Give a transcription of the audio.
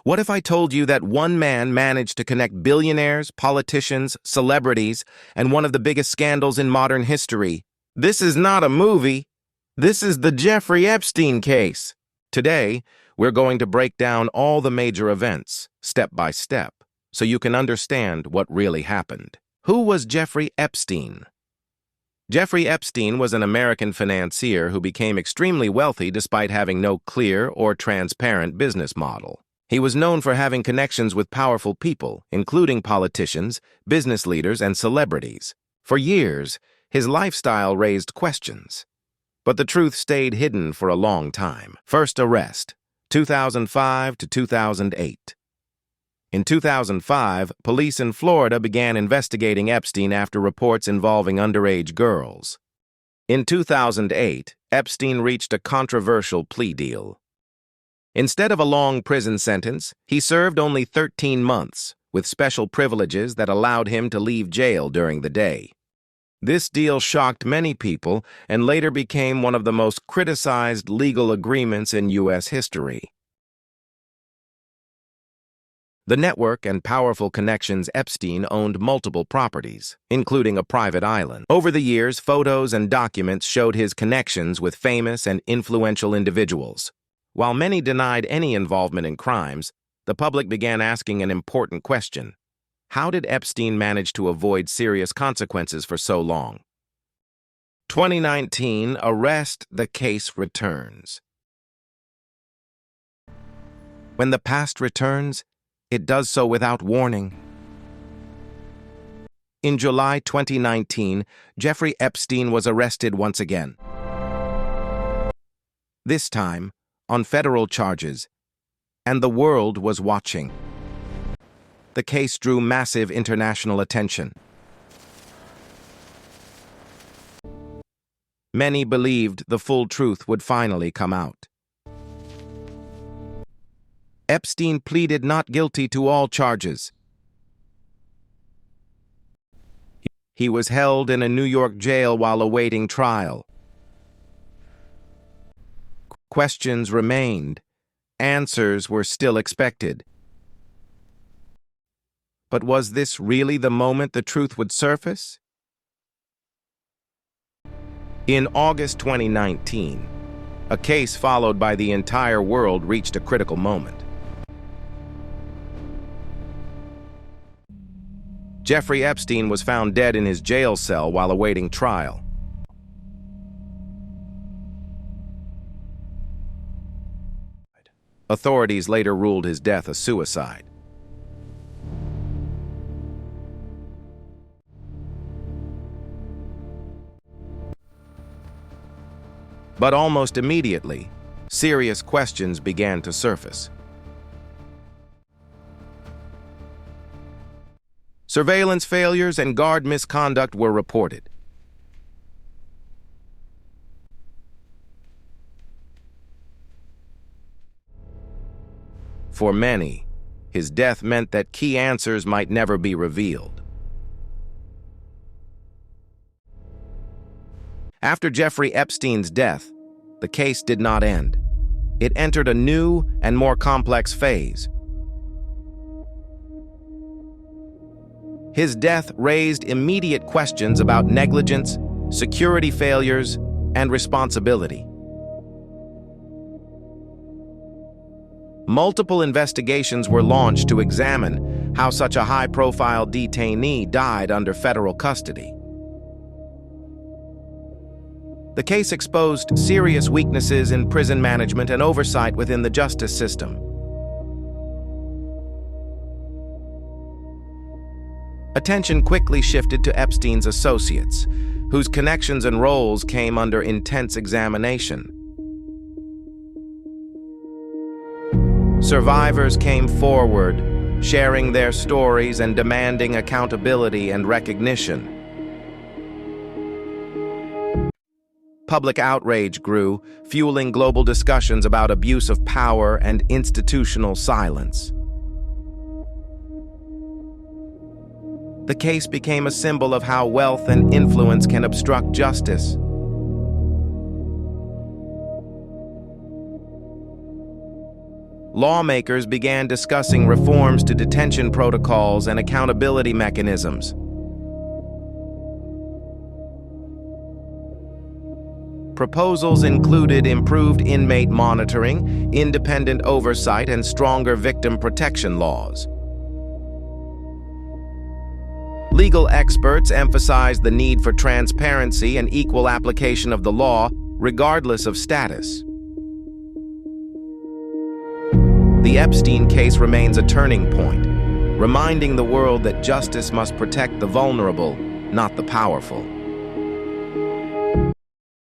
What if I told you that one man managed to connect billionaires, politicians, celebrities, and one of the biggest scandals in modern history? This is not a movie. This is the Jeffrey Epstein case. Today, we're going to break down all the major events, step by step, so you can understand what really happened. Who was Jeffrey Epstein? Jeffrey Epstein was an American financier who became extremely wealthy despite having no clear or transparent business model. He was known for having connections with powerful people, including politicians, business leaders, and celebrities. For years, his lifestyle raised questions. But the truth stayed hidden for a long time. First arrest, 2005 to 2008. In 2005, police in Florida began investigating Epstein after reports involving underage girls. In 2008, Epstein reached a controversial plea deal. Instead of a long prison sentence, he served only 13 months, with special privileges that allowed him to leave jail during the day. This deal shocked many people and later became one of the most criticized legal agreements in U.S. history. The network and powerful connections. Epstein owned multiple properties, including a private island. Over the years, photos and documents showed his connections with famous and influential individuals. While many denied any involvement in crimes, the public began asking an important question. How did Epstein manage to avoid serious consequences for so long? 2019, arrest, the case returns. When the past returns, it does so without warning. In July 2019, Jeffrey Epstein was arrested once again. This time, on federal charges, and the world was watching. The case drew massive international attention. Many believed the full truth would finally come out. Epstein pleaded not guilty to all charges. He was held in a New York jail while awaiting trial. Questions remained. Answers were still expected. But was this really the moment the truth would surface? In August 2019, a case followed by the entire world reached a critical moment. Jeffrey Epstein was found dead in his jail cell while awaiting trial. Authorities later ruled his death a suicide. But almost immediately, serious questions began to surface. Surveillance failures and guard misconduct were reported. For many, his death meant that key answers might never be revealed. After Jeffrey Epstein's death, the case did not end. It entered a new and more complex phase. His death raised immediate questions about negligence, security failures, and responsibility. Multiple investigations were launched to examine how such a high-profile detainee died under federal custody. The case exposed serious weaknesses in prison management and oversight within the justice system. Attention quickly shifted to Epstein's associates, whose connections and roles came under intense examination. Survivors came forward, sharing their stories and demanding accountability and recognition. Public outrage grew, fueling global discussions about abuse of power and institutional silence. The case became a symbol of how wealth and influence can obstruct justice. lawmakers began discussing reforms to detention protocols and accountability mechanisms. Proposals included improved inmate monitoring, independent oversight, and stronger victim protection laws. Legal experts emphasized the need for transparency and equal application of the law, regardless of status. The Epstein case remains a turning point, reminding the world that justice must protect the vulnerable, not the powerful.